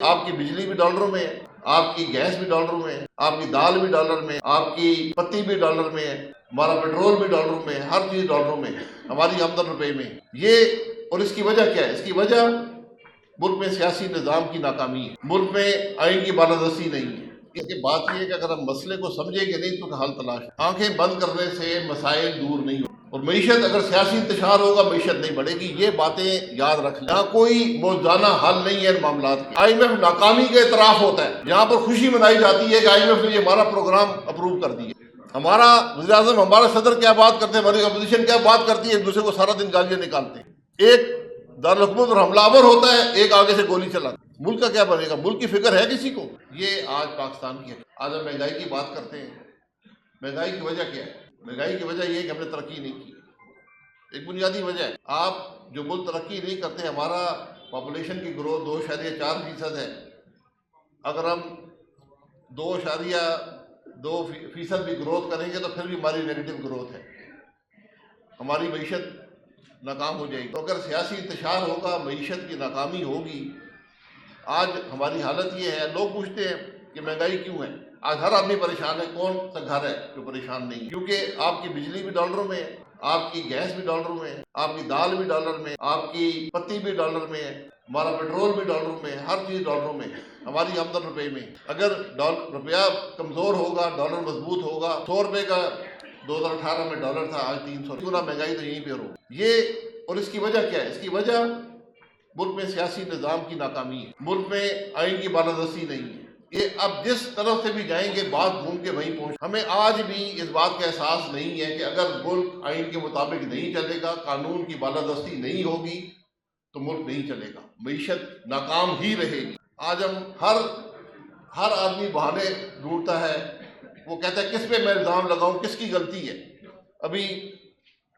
आपकी बिजली भी डॉलरों में है, आपकी गैस भी डॉलरों में है, आपकी दाल भी डॉलर में है, आपकी पत्ती भी डॉलर में है, हमारा पेट्रोल भी डॉलरों में है, हर चीज डॉलरों में है, हमारी आमदन रुपए में है। ये और इसकी वजह क्या है? इसकी वजह मुल्क में सियासी निज़ाम की नाकामी है, मुल्क में आइन की बालादस्ती नहीं है। इसकी बात यह है कि अगर हम मसले को समझेंगे नहीं तो हल तलाश, आंखें बंद करने से मसाइल दूर नहीं हो। और मीशत अगर सियासी इंतशार होगा मीशत नहीं बढ़ेगी। ये बातें याद रख लें। यहाँ कोई मौजूदा हल नहीं है इन मामला की। IMF नाकामी का इतराफ होता है, यहाँ पर खुशी मनाई जाती है कि IMF ने ये हमारा प्रोग्राम अप्रूव कर दिया। हमारा वज़ीर-ए-आज़म, हमारा सदर क्या बात करते हैं, हमारी अपोजिशन क्या बात करती है, एक दूसरे को सारा दिन गालियां निकालते हैं। एक दारुल हुकूमत पर हमलावर होता है, एक आगे से गोली चलाता है। मुल्क का क्या बनेगा? मुल्क की फिक्र है किसी को? ये आज पाकिस्तान की है। आज हम महंगाई की बात करते हैं। महंगाई की वजह क्या है? महंगाई की वजह यह है कि हमने तरक्की नहीं की। एक बुनियादी वजह है। आप जो मुल्क तरक्की नहीं करते, हमारा पॉपुलेशन की ग्रोथ 2.4% है। अगर हम 2.2% भी ग्रोथ करेंगे तो फिर भी हमारी नेगेटिव ग्रोथ है, हमारी मीशत नाकाम हो जाएगी। तो अगर सियासी इंतशार होगा, मीशत की नाकामी होगी। आज हमारी हालत ये है, लोग पूछते हैं कि महंगाई क्यों है। आज हर आदमी परेशान है। कौन सा घर है जो परेशान नहीं? क्योंकि आपकी बिजली भी डॉलरों में है, आपकी गैस भी डॉलरों में है, आपकी दाल भी डॉलर में, आपकी पत्ती भी डॉलर में है, हमारा पेट्रोल भी डॉलरों में है, हर चीज डॉलरों में है, हमारी आमदन रुपए में। अगर रुपया कमजोर होगा, डॉलर मजबूत होगा। 100 रुपए का 2018 में डॉलर था, आज 300। क्यों ना महंगाई तो यहीं पर हो। ये और इसकी वजह क्या है? इसकी वजह मुल्क में सियासी निज़ाम की नाकामी है, मुल्क में आइन की बालादस्ती नहीं है। ये अब जिस तरफ से भी जाएंगे बात घूम के वहीं पहुंच। हमें आज भी इस बात का एहसास नहीं है कि अगर मुल्क आइन के मुताबिक नहीं चलेगा, कानून की बालादस्ती नहीं होगी तो मुल्क नहीं चलेगा, मीशत नाकाम ही रहेगी। आज हम हर आदमी बहाने ढूंढता है। वो कहता है किस पे मैं इल्ज़ाम लगाऊं, किसकी गलती है। अभी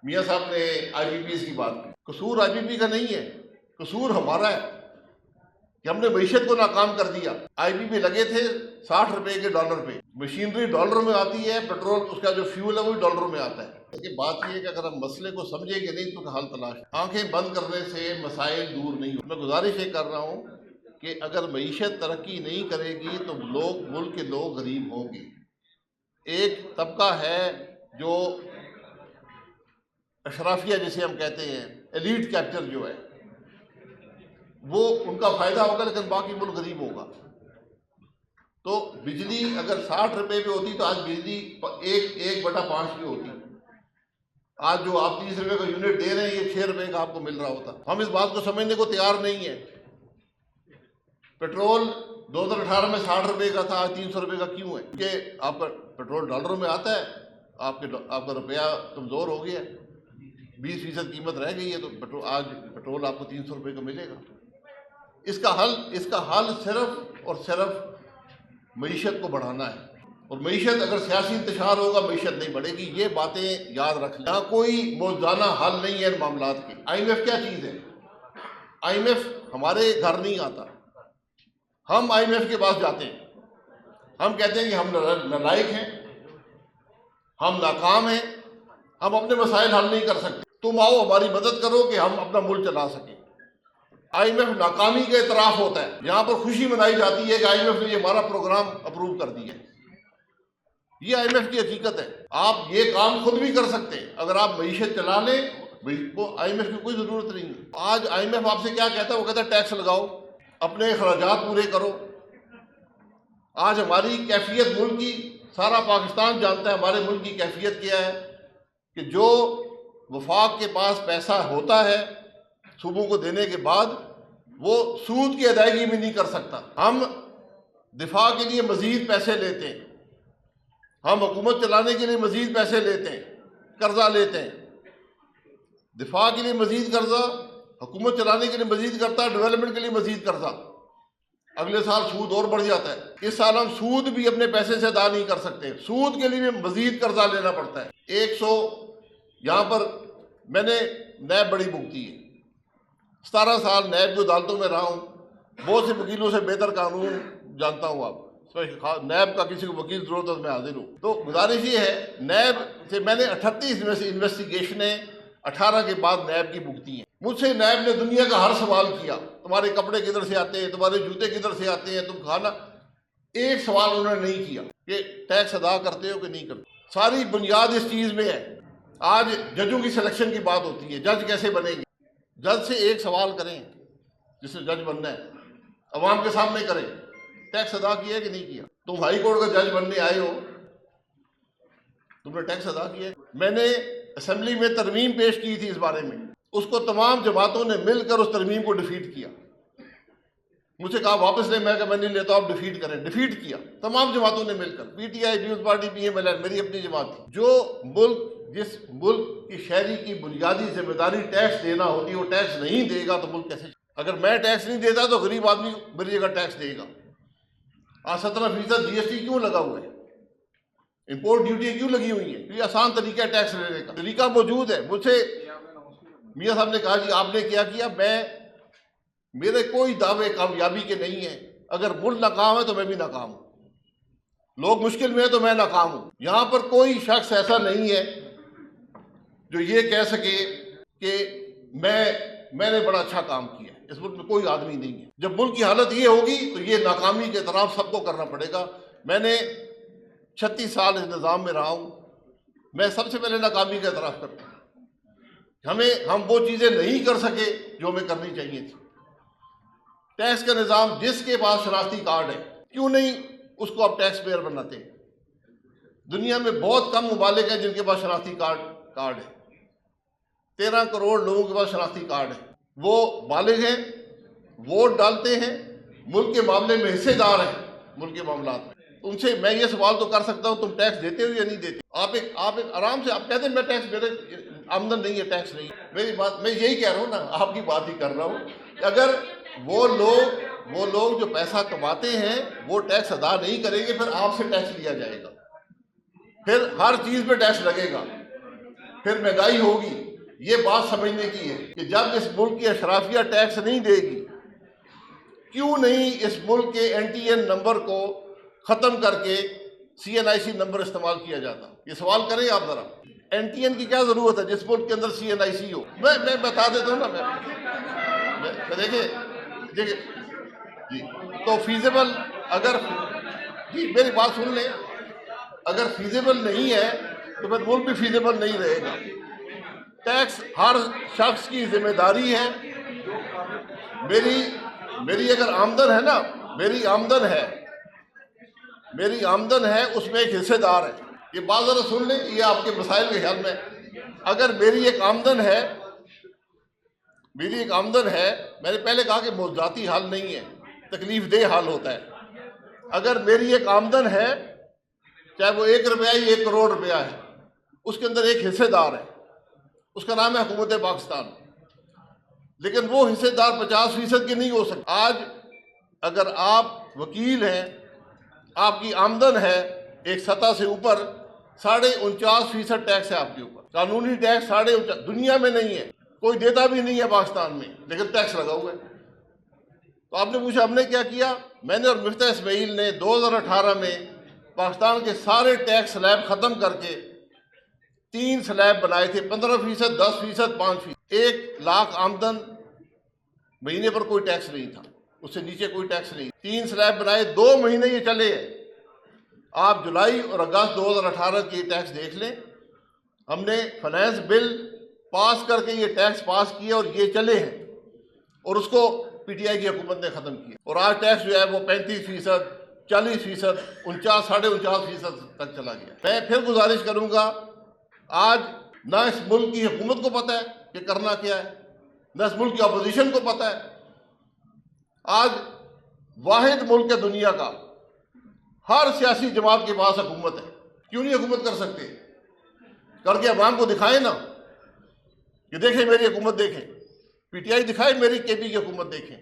मियाँ साहब ने IPPs की बात की। कसूर IPP का नहीं है, कसूर हमारा है कि हमने मीशत को नाकाम कर दिया। IPP लगे थे 60 रुपए के डॉलर पे, मशीनरी डॉलरों में आती है, पेट्रोल उसका जो फ्यूल है वो भी डॉलरों में आता है। लेकिन बात यह है कि अगर हम मसले को समझेंगे नहीं तो हल तलाश, आंखें बंद करने से मसाइल दूर नहीं हो। मैं गुजारिश ये कर रहा हूँ कि अगर मीशत तरक्की नहीं करेगी तो मुल्क के लोग गरीब होंगे। एक तबका है जो अशराफिया जिसे हम कहते हैं, एलीट कैप्चर जो है, वो उनका फायदा होगा, लेकिन बाकी मुल्क गरीब होगा। तो बिजली अगर 60 रुपए पे होती तो आज बिजली 1/5 की होती। आज जो आप 30 रुपए का यूनिट दे रहे हैं, ये 6 रुपए का आपको मिल रहा होता। हम इस बात को समझने को तैयार नहीं है। पेट्रोल 2018 में 60 रुपए का था, आज 300 रुपए का क्यों है? क्योंकि आपका पेट्रोल डॉलरों में आता है, आपका रुपया कमजोर हो गया, 20% कीमत रह गई है, तो आज पेट्रोल आपको 300 रुपए का मिलेगा। इसका हल सिर्फ और सिर्फ मीशत को बढ़ाना है। और मीशत अगर सियासी इंतशार होगा मीशत नहीं बढ़ेगी। ये बातें याद रख लें। यहाँ कोई मौजूदा हल नहीं है इन मामला की। IMF क्या चीज़ है? IMF हमारे घर नहीं आता। हम IMF के पास जाते हैं, हम कहते हैं कि हम नालायक हैं, हम नाकाम हैं, हम अपने मसाइल हल नहीं कर सकते, तुम आओ हमारी मदद करो कि हम अपना मुल्क चला सकें। IMF नाकामी का इतराफ होता है, यहाँ पर खुशी मनाई जाती है कि IMF ने ये हमारा प्रोग्राम अप्रूव कर दिया। ये IMF की हकीकत है। आप ये काम खुद भी कर सकते हैं अगर आप मीशत चला लें, वो IMF की कोई जरूरत नहीं है। आज IMF आपसे क्या कहता है? वो कहता है टैक्स लगाओ, अपने अखराजात पूरे करो। आज हमारी कैफियत मुल्क की सारा पाकिस्तान जानता है। हमारे मुल्क की कैफियत क्या है कि जो वफाक के पास पैसा होता है सूबों को देने के बाद, वो सूद की अदायगी भी नहीं कर सकता। हम दिफा के लिए मजीद पैसे लेते हैं, हम हुकूमत चलाने के लिए मजीद पैसे लेते हैं, कर्जा लेते हैं। दिफा के लिए मजीद कर्जा, हुकूमत चलाने के लिए मजीद कर्जा, डेवलपमेंट के लिए मजीद कर्जा। अगले साल सूद और बढ़ जाता है। इस साल हम सूद भी अपने पैसे से अदा नहीं कर सकते, सूद के लिए भी मजीद कर्जा लेना पड़ता है। 100 यहाँ पर मैंने नैब बड़ी भुगती है, 17 साल नैब की अदालतों में रहा हूँ, बहुत से वकीलों से बेहतर कानून जानता हूँ। आप नैब का किसी को वकील जरूरत है तो मैं हाजिर हूँ। तो गुजारिश ये है, नैब से मैंने 38 इन्वेस्टिगेशनें 18 के बाद नैब की भुगती हैं। मुझसे नैब ने दुनिया का हर सवाल किया, तुम्हारे कपड़े किधर से आते हैं, तुम्हारे जूते किधर से आते हैं, तुम खाना, एक सवाल उन्होंने नहीं किया कि टैक्स अदा करते हो कि नहीं करते। सारी बुनियाद इस चीज में है। आज जजों की सिलेक्शन की बात होती है, जज कैसे बनेंगे। जज से एक सवाल करें, जिससे जज बनना है अवाम के सामने करें, टैक्स अदा किया कि नहीं किया। तुम हाई कोर्ट का जज बनने आए हो, तुमने टैक्स अदा किया। मैंने असेंबली में तरमीम पेश की थी इस बारे में, उसको तमाम जमातों ने मिलकर उस तरमीम को डिफीट किया। मुझे कहा वापस ले, मैं नहीं लेता, आप डिफीट करें। डिफीट किया तमाम जमातों ने मिलकर, पीटीआई, पीपल्स पार्टी, पीएमएल, मेरी अपनी जमात थी। जो मुल्क, जिस मुल्क की शहरी की बुनियादी जिम्मेदारी टैक्स देना होती है, वो टैक्स नहीं देगा तो मुल्क कैसे। अगर मैं टैक्स नहीं देता तो गरीब आदमी मेरी जगह टैक्स देगा। आज 17% जीएसटी क्यों लगा हुआ है, इंपोर्ट ड्यूटी क्यों लगी हुई है? ये आसान तरीका है टैक्स लेने का, तरीका मौजूद है। मुझसे मियाँ साहब ने कहा जी आपने क्या किया। मेरे कोई दावे कामयाबी के नहीं है। अगर मुल्क नाकाम है तो मैं भी नाकाम हूं, लोग मुश्किल में है तो मैं नाकाम हूं। यहां पर कोई शख्स ऐसा नहीं है जो ये कह सके कि मैंने बड़ा अच्छा काम किया। इस मुल्क में कोई आदमी नहीं है। जब मुल्क की हालत ये होगी तो ये नाकामी के तरफ सबको करना पड़ेगा। मैंने 36 साल इस निज़ाम में रहा हूं, मैं सबसे पहले नाकामी की तरफ करता हूं। हम वो चीज़ें नहीं कर सके जो हमें करनी चाहिए थी। टैक्स का निज़ाम, जिसके पास शनाख्ती कार्ड है, क्यों नहीं उसको आप टैक्स पेयर बनाते हैं? दुनिया में बहुत कम ममालिक हैं जिनके पास शनाख्ती कार्ड है। 13 करोड़ लोगों के पास शनाख्ती कार्ड है। वो बालिग हैं, वोट डालते हैं, मुल्क के मामले में हिस्सेदार हैं, मुल्क के मामलात में। उनसे मैं ये सवाल तो कर सकता हूँ, तुम टैक्स देते हो या नहीं देते? आप एक आराम से आप कहते हैं मैं टैक्स, मेरे आमदन नहीं है, टैक्स नहीं। मेरी बात, मैं यही कह रहा हूँ ना, आपकी बात ही कर रहा हूँ। अगर वो लोग जो पैसा कमाते हैं वो टैक्स अदा नहीं करेंगे, फिर आपसे टैक्स लिया जाएगा, फिर हर चीज पे टैक्स लगेगा, फिर महंगाई होगी। ये बात समझने की है कि जब इस मुल्क की अशराफिया टैक्स नहीं देगी, क्यों नहीं इस मुल्क के एनटीएन नंबर को खत्म करके सीएनआईसी नंबर इस्तेमाल किया जाता? ये सवाल करें आप जरा। एनटीएन की क्या जरूरत है जिस मुल्क के अंदर सीएनआईसी हो? मैं बता देता हूँ ना। देखिए जी, तो फीजिबल, अगर जी मेरी बात सुन लें, अगर फीजिबल नहीं है तो फिर मुल्क भी फीजिबल नहीं रहेगा। टैक्स हर शख्स की जिम्मेदारी है। मेरी अगर आमदन है ना, मेरी आमदन है, उसमें एक हिस्सेदार है। ये बात जरा सुन लें, ये आपके मसाइल के ख्याल में। अगर मेरी एक आमदन है, मैंने पहले कहा कि मौजूदाती हाल नहीं है, तकलीफ दे हाल होता है। अगर मेरी एक आमदन है, चाहे वो 1 रुपया या 1 करोड़ रुपया है, उसके अंदर एक हिस्सेदार है, उसका नाम है हुकूमत पाकिस्तान। लेकिन वो हिस्सेदार 50% की नहीं हो सकता। आज अगर आप वकील हैं, आपकी आमदन है एक सतह से ऊपर, 49.5% टैक्स है आपके ऊपर। कानूनी टैक्स 49.5, दुनिया में नहीं है, कोई देता भी नहीं है पाकिस्तान में, लेकिन टैक्स लगा हुआ है। तो आपने पूछा हमने क्या किया? मैंने और मिफ्ता इस्माइल ने 2018 में पाकिस्तान के सारे टैक्स स्लैब खत्म करके 3 स्लैब बनाए थे, 15%, 10%, 5%। 1 लाख आमदन महीने पर कोई टैक्स नहीं था, उससे नीचे कोई टैक्स नहीं। 3 स्लैब बनाए, 2 महीने ये चले हैं। आप जुलाई और अगस्त 2018 की टैक्स देख लें। हमने फाइनेंस बिल पास करके ये टैक्स पास किए और ये चले हैं, और उसको पीटीआई की हुकूमत ने ख़त्म किया। और आज टैक्स जो है वो 35%, 40%, 49, 49.5% तक चला गया। मैं फिर गुजारिश करूँगा, आज ना इस मुल्क की हुकूमत को पता है कि करना क्या है, ना इस मुल्क की अपोजिशन को पता है। आज वाहिद मुल्क है दुनिया का, हर सियासी जमात के पास हुकूमत है। क्यों नहीं हुकूमत कर सकते? करके अवाम को दिखाएं ना, कि देखें मेरी हुकूमत, देखें पीटीआई दिखाए मेरी केपी की हुकूमत, देखें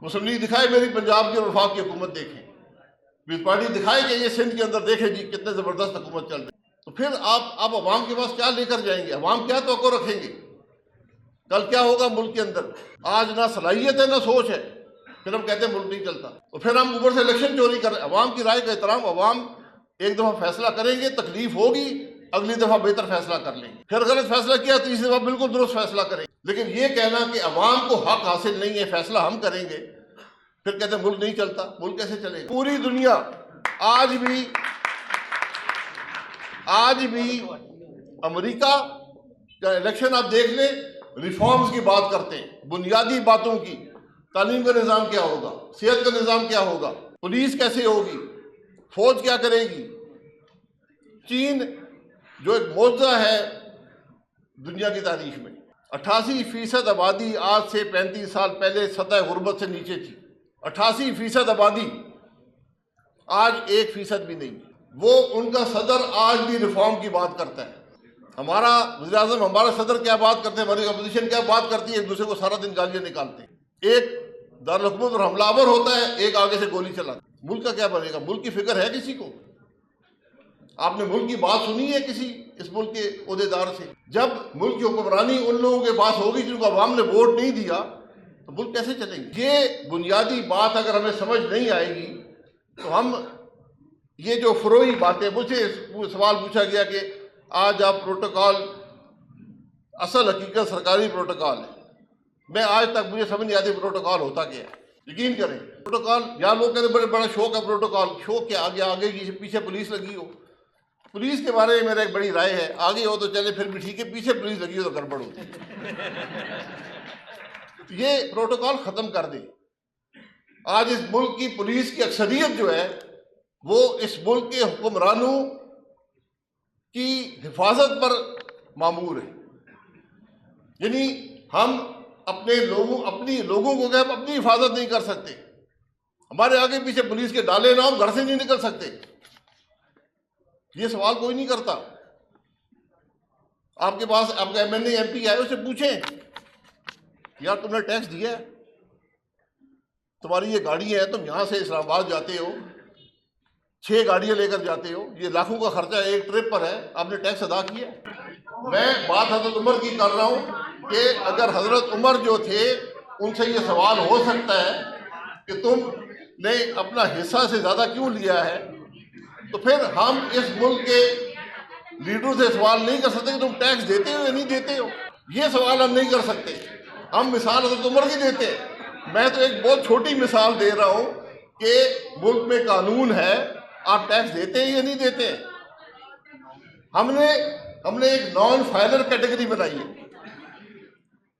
मुस्लिम लीग दिखाए मेरी पंजाब की और वफाक की हुकूमत, देखें पीपल्स पार्टी दिखाए कि ये सिंध के अंदर देखें जी कितने ज़बरदस्त हुकूमत चल रही। तो फिर आप अवाम के पास क्या लेकर जाएंगे? अवाम क्या तवक्को रखेंगे? कल क्या होगा मुल्क के अंदर? आज ना सलाहियत है ना सोच है, फिर हम कहते हैं मुल्क नहीं चलता। तो फिर हम ऊपर से इलेक्शन चोरी कर रहे हैं। अवाम की राय का एहतराम, अवाम एक दफ़ा फैसला करेंगे, तकलीफ होगी, अगली दफा बेहतर फैसला कर लेंगे, फिर गलत फैसला किया तीसरी दफा बिल्कुल दुरुस्त फैसला करेंगे। लेकिन ये कहना कि अवाम को हक हासिल नहीं है, फैसला हम करेंगे, फिर कहते हैं मुल्क नहीं चलता, मुल्क कैसे चलेगा? पूरी दुनिया आज भी अमेरिका का इलेक्शन आप देख लें, रिफॉर्म्स की बात करते हैं, बुनियादी बातों की, तालीम का निज़ाम क्या होगा, सेहत का निज़ाम क्या होगा, पुलिस कैसे होगी, फौज क्या करेगी। चीन जो एक मौजज़ा है दुनिया की तारीख में, 88% आबादी आज से 35 साल पहले सतह गुर्बत से नीचे थी। 88% आबादी, आज 1% भी नहीं। वो उनका सदर आज भी रिफॉर्म की बात करता है। हमारा वज़ीर-ए-आज़म, हमारा सदर क्या बात करते हैं, हमारी अपोजिशन क्या बात करती है, एक दूसरे को सारा दिन गालियां निकालते हैं। एक दारुल हुकूमत और हमलावर होता है, एक आगे से गोली चलाता है। मुल्क का क्या बनेगा? मुल्क की फिक्र है किसी को? आपने मुल्क की बात सुनी है किसी इस मुल्क के ओहदेदार से? जब मुल्क की हुक्मरानी उन लोगों के पास होगी जिनको अवाम ने वोट नहीं दिया, तो मुल्क कैसे चलेंगे? ये बुनियादी बात अगर हमें समझ नहीं आएगी तो हम ये जो फरोई बातें, मुझे सवाल पूछा गया कि आज आप प्रोटोकॉल, असल हकीकत सरकारी प्रोटोकॉल है। मैं आज तक मुझे समझ नहीं आती प्रोटोकॉल होता क्या है। यकीन करें, प्रोटोकॉल, यहाँ लोग कहते बड़े बड़ा शौक है प्रोटोकॉल, शौक के आगे की पीछे पुलिस लगी हो। पुलिस के बारे में मेरा एक बड़ी राय है, आगे हो तो चले फिर भी ठीक है, पीछे पुलिस लगी हो तो गड़बड़ होती है। ये प्रोटोकॉल खत्म कर दे। आज इस मुल्क की पुलिस की अक्सरियत जो है वो इस मुल्क के हुक्मरानों की हिफाजत पर मामूर है। यानी हम अपने लोगों को क्या अपनी हिफाजत नहीं कर सकते। हमारे आगे पीछे पुलिस के डाले ना, हम घर से नहीं निकल सकते। ये सवाल कोई नहीं करता। आपके पास आपका MNA MP आए, उससे पूछें यार तुमने टैक्स दिया है, तुम्हारी ये गाड़ी है, तुम यहां से इस्लामाबाद जाते हो, 6 गाड़ियां लेकर जाते हो, ये लाखों का खर्चा एक ट्रिप पर है, आपने टैक्स अदा किया? मैं बात हजरत उमर की कर रहा हूं कि अगर हजरत उमर जो थे उनसे ये सवाल हो सकता है कि तुमने अपना हिस्सा से ज्यादा क्यों लिया है, तो फिर हम इस मुल्क के लीडरों से सवाल नहीं कर सकते कि तुम टैक्स देते हो या नहीं देते हो। ये सवाल हम नहीं कर सकते। हम मिसाल हजरत उमर की देते हैं। मैं तो एक बहुत छोटी मिसाल दे रहा हूं कि मुल्क में कानून है, आप टैक्स देते हैं या नहीं देते हैं। हमने एक नॉन फाइलर कैटेगरी बनाई है।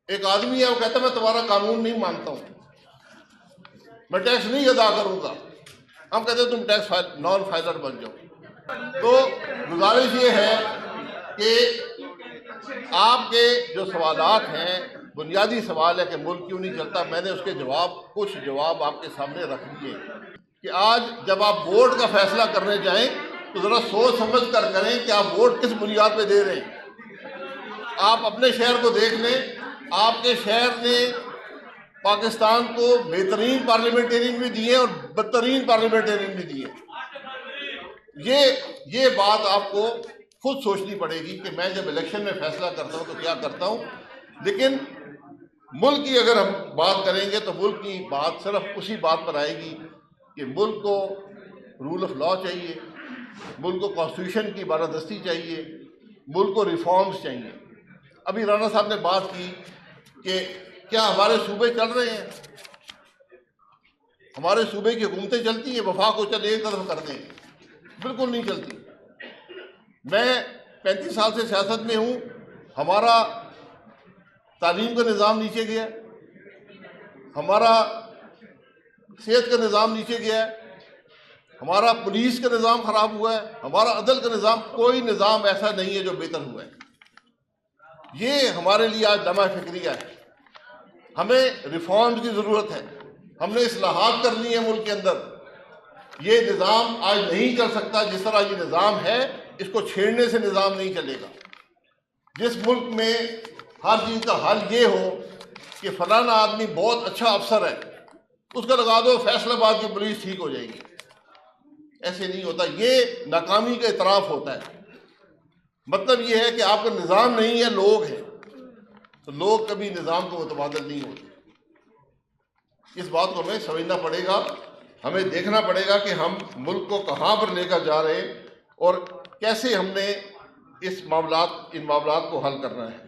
एक आदमी है, वो कहता है मैं तुम्हारा कानून नहीं मानता हूं, मैं टैक्स नहीं अदा करूंगा। हम कहते हैं तुम टैक्स नॉन फाइलर बन जाओ। तो गुजारिश ये है कि आपके जो सवालात हैं, बुनियादी सवाल है कि मुल्क क्यों नहीं चलता, मैंने उसके कुछ जवाब आपके सामने रख दिए कि आज जब आप वोट का फैसला करने जाएं तो ज़रा सोच समझ कर करें कि आप वोट किस बुनियाद पे दे रहे हैं। आप अपने शहर को देख लें, आपके शहर ने पाकिस्तान को बेहतरीन पार्लियामेंटेरियन भी दिए और बदतरीन पार्लियामेंटेरियन भी दिए। ये बात आपको खुद सोचनी पड़ेगी कि मैं जब इलेक्शन में फैसला करता हूं तो क्या करता हूं। लेकिन मुल्क की अगर हम बात करेंगे तो मुल्क की बात सिर्फ उसी बात पर आएगी कि मुल्क को रूल ऑफ लॉ चाहिए, मुल्क को कॉन्स्टिट्यूशन की बारादस्ती चाहिए, मुल्क को रिफॉर्म्स चाहिए। अभी राणा साहब ने बात की कि क्या हमारे सूबे चल रहे हैं, हमारे सूबे की हुकूमतें चलती हैं, वफाक को चल एक तरफ कर दें, बिल्कुल नहीं चलती। मैं 35 साल से सियासत में हूँ, हमारा तालीम का निज़ाम नीचे गया, हमारा सेहत का निज़ाम नीचे गया है, हमारा पुलिस का निज़ाम ख़राब हुआ है, हमारा अदल का निज़ाम, कोई निज़ाम ऐसा नहीं है जो बेहतर हुआ है। ये हमारे लिए आज दमा फिक्रिया है। हमें रिफॉर्म की ज़रूरत है, हमने इस्लाहात करनी है मुल्क के अंदर। ये निज़ाम आज नहीं चल सकता जिस तरह ये निज़ाम है, इसको छेड़ने से निज़ाम नहीं चलेगा। जिस मुल्क में हर चीज़ का हल ये हो कि फलाना आदमी बहुत अच्छा अफसर है, उसका लगा दो, फैसलाबाद की पुलिस ठीक हो जाएगी, ऐसे नहीं होता। ये नाकामी का इतराफ़ होता है। मतलब ये है कि आपका निज़ाम नहीं है, लोग हैं, तो लोग कभी निज़ाम को मुतबादल नहीं होते। इस बात को हमें समझना पड़ेगा, हमें देखना पड़ेगा कि हम मुल्क को कहाँ पर लेकर जा रहे हैं और कैसे हमने इन मामलात को हल करना है।